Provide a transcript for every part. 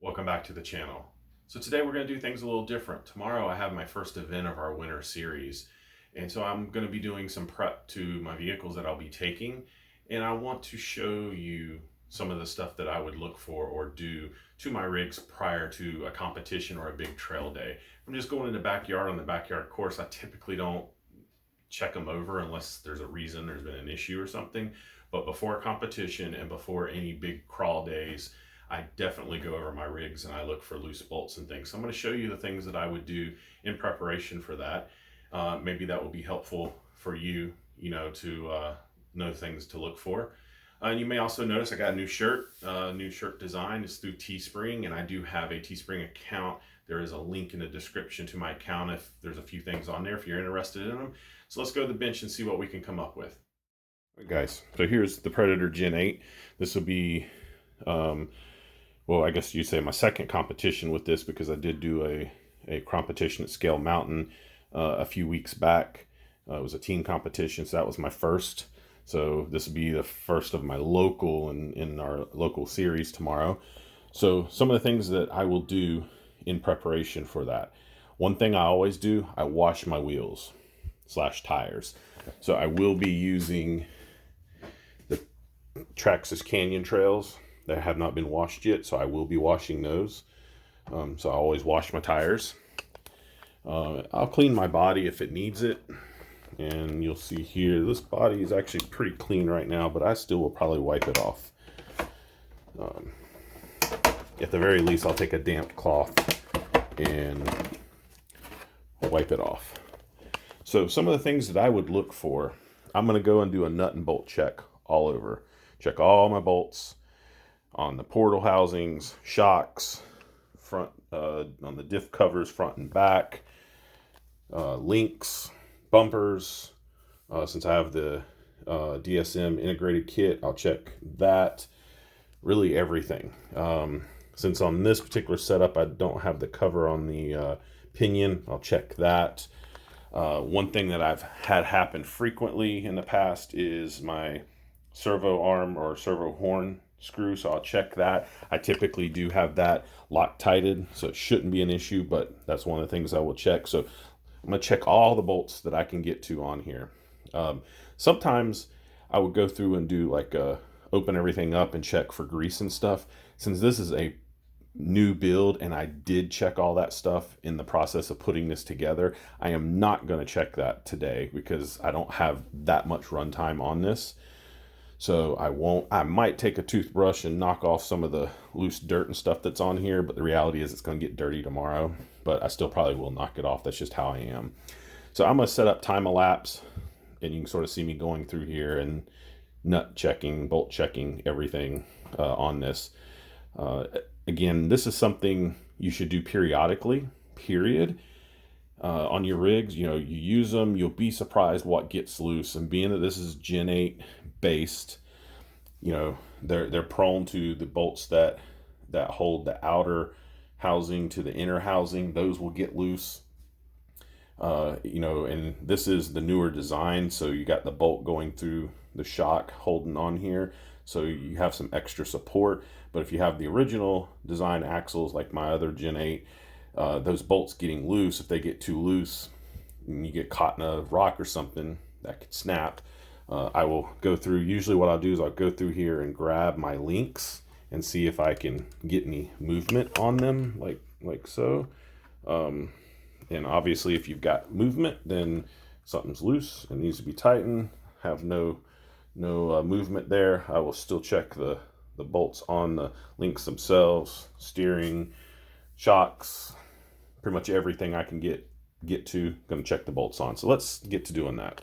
Welcome back to the channel. So today we're going to do things a little different. Tomorrow I have my first event of our winter series, and so I'm going to be doing some prep to my vehicles that I'll be taking, and I want to show you some of the stuff that I would look for or do to my rigs prior to a competition or a big trail day. I'm just going in the backyard on the backyard course. I typically don't check them over unless there's a reason, there's been an issue or something, but before a competition and before any big crawl days, I definitely go over my rigs and I look for loose bolts and things. So I'm going to show you the things that I would do in preparation for that. Maybe that will be helpful for you, to know things to look for. And you may also notice I got a new shirt. New shirt design is through Teespring, and I do have a Teespring account. There is a link in the description to my account if there's a few things on there if you're interested in them. So let's go to the bench and see what we can come up with. All right, guys, so here's the Predator Gen 8. This will be well, I guess you'd say my second competition with this, because I did do a competition at Scale Mountain a few weeks back. It was a team competition, so that was my first. So this will be the first of my local in our local series tomorrow. So some of the things that I will do in preparation for that. One thing I always do, I wash my wheels / tires. So I will be using the Traxxas Canyon Trails that have not been washed yet, so I will be washing those. So I always wash my tires. I'll clean my body if it needs it, and you'll see here this body is actually pretty clean right now, but I still will probably wipe it off. At the very least, I'll take a damp cloth and wipe it off. So some of the things that I would look for, I'm going to go and do a nut and bolt check all over. Check all my bolts on the portal housings, shocks, front on the diff covers, front and back, links, bumpers. Since I have the DSM integrated kit, I'll check that. Really everything. Since on this particular setup I don't have the cover on the pinion, I'll check that. One thing that I've had happen frequently in the past is my servo arm or servo horn screw, so I'll check that. I typically do have that Loctited, so it shouldn't be an issue, but that's one of the things I will check. So I'm going to check all the bolts that I can get to on here. Sometimes I would go through and do like open everything up and check for grease and stuff. Since this is a new build and I did check all that stuff in the process of putting this together, I am not going to check that today because I don't have that much runtime on this. So I might take a toothbrush and knock off some of the loose dirt and stuff that's on here, but the reality is it's going to get dirty tomorrow, but I still probably will knock it off. That's just how I am. So I'm going to set up time-elapse, and you can sort of see me going through here and nut checking, bolt checking, everything on this. Again, this is something you should do periodically, period. On your rigs, you use them, you'll be surprised what gets loose. And being that this is Gen 8 based, they're prone to the bolts that hold the outer housing to the inner housing. Those will get loose. And this is the newer design, so you got the bolt going through the shock holding on here, so you have some extra support. But if you have the original design axles like my other Gen 8, those bolts getting loose, if they get too loose and you get caught in a rock or something, that could snap. I will go through, usually what I'll do is I'll go through here and grab my links and see if I can get any movement on them, like so. And obviously if you've got movement, then something's loose and needs to be tightened. Have no movement there, I will still check the bolts on the links themselves, steering, shocks, pretty much everything I can get to. Going to check the bolts on. So let's get to doing that.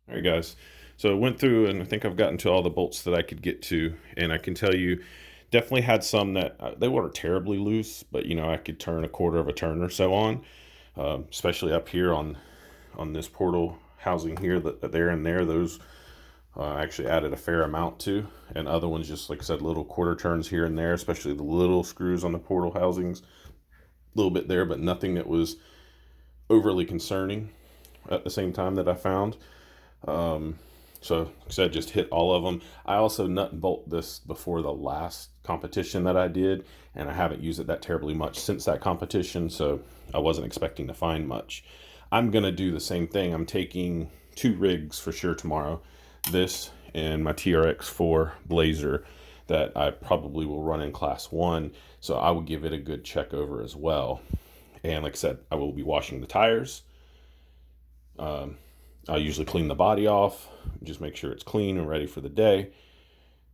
All right, guys. So I went through and I think I've gotten to all the bolts that I could get to, and I can tell you, definitely had some that they weren't terribly loose, but I could turn a quarter of a turn or so on, especially up here on on this portal housing here, that there and there, those I actually added a fair amount to, and other ones just, like I said, little quarter turns here and there, especially the little screws on the portal housings, a little bit there, but nothing that was overly concerning at the same time that I found. So like I said, just hit all of them. I also nut and bolt this before the last competition that I did, and I haven't used it that terribly much since that competition, so I wasn't expecting to find much. I'm gonna do the same thing. I'm taking 2 rigs for sure tomorrow. This and my TRX4 Blazer that I probably will run in class 1, so I will give it a good check over as well. And like I said, I will be washing the tires. I usually clean the body off, just make sure it's clean and ready for the day.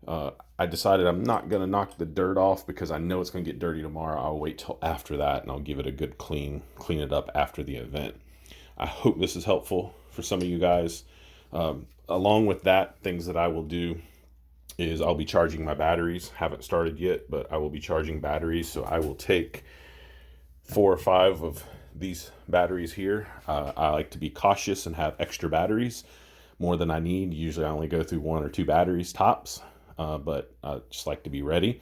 I decided I'm not going to knock the dirt off because I know it's going to get dirty tomorrow. I'll wait till after that, and I'll give it a good clean it up after the event. I hope this is helpful for some of you guys. Along with that, things that I will do is I'll be charging my batteries. Haven't started yet, but I will be charging batteries. So I will take 4 or 5 of these batteries here. I like to be cautious and have extra batteries, more than I need. Usually I only go through 1 or 2 batteries tops, but I just like to be ready.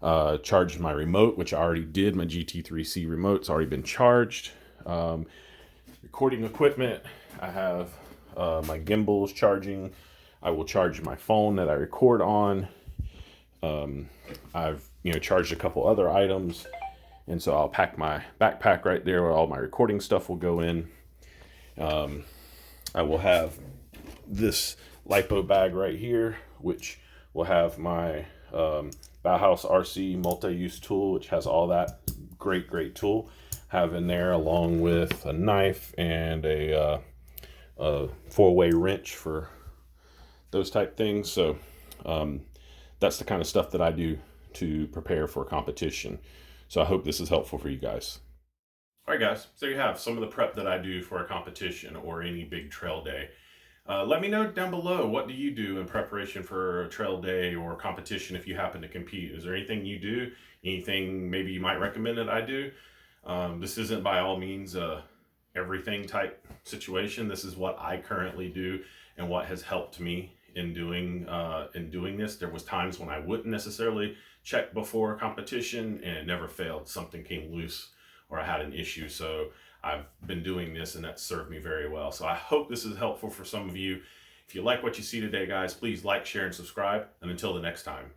Charged my remote, which I already did. My GT3C remote's already been charged. Recording equipment, I have my gimbals charging. I will charge my phone that I record on. I've charged a couple other items, and so I'll pack my backpack right there where all my recording stuff will go in. I will have this lipo bag right here, which will have my Bauhaus RC multi-use tool, which has all that great tool. Have in there, along with a knife and a 4-way wrench for those type things. So that's the kind of stuff that I do to prepare for a competition. So I hope this is helpful for you guys. All right, guys, so you have some of the prep that I do for a competition or any big trail day. Let me know down below, what do you do in preparation for a trail day or competition if you happen to compete? Is there anything you do? Anything maybe you might recommend that I do? This isn't by all means a everything type situation. This is what I currently do and what has helped me in doing this. There was times when I wouldn't necessarily check before a competition, and it never failed. Something came loose or I had an issue. So I've been doing this, and that's served me very well. So I hope this is helpful for some of you. If you like what you see today, guys, please like, share, and subscribe. And until the next time.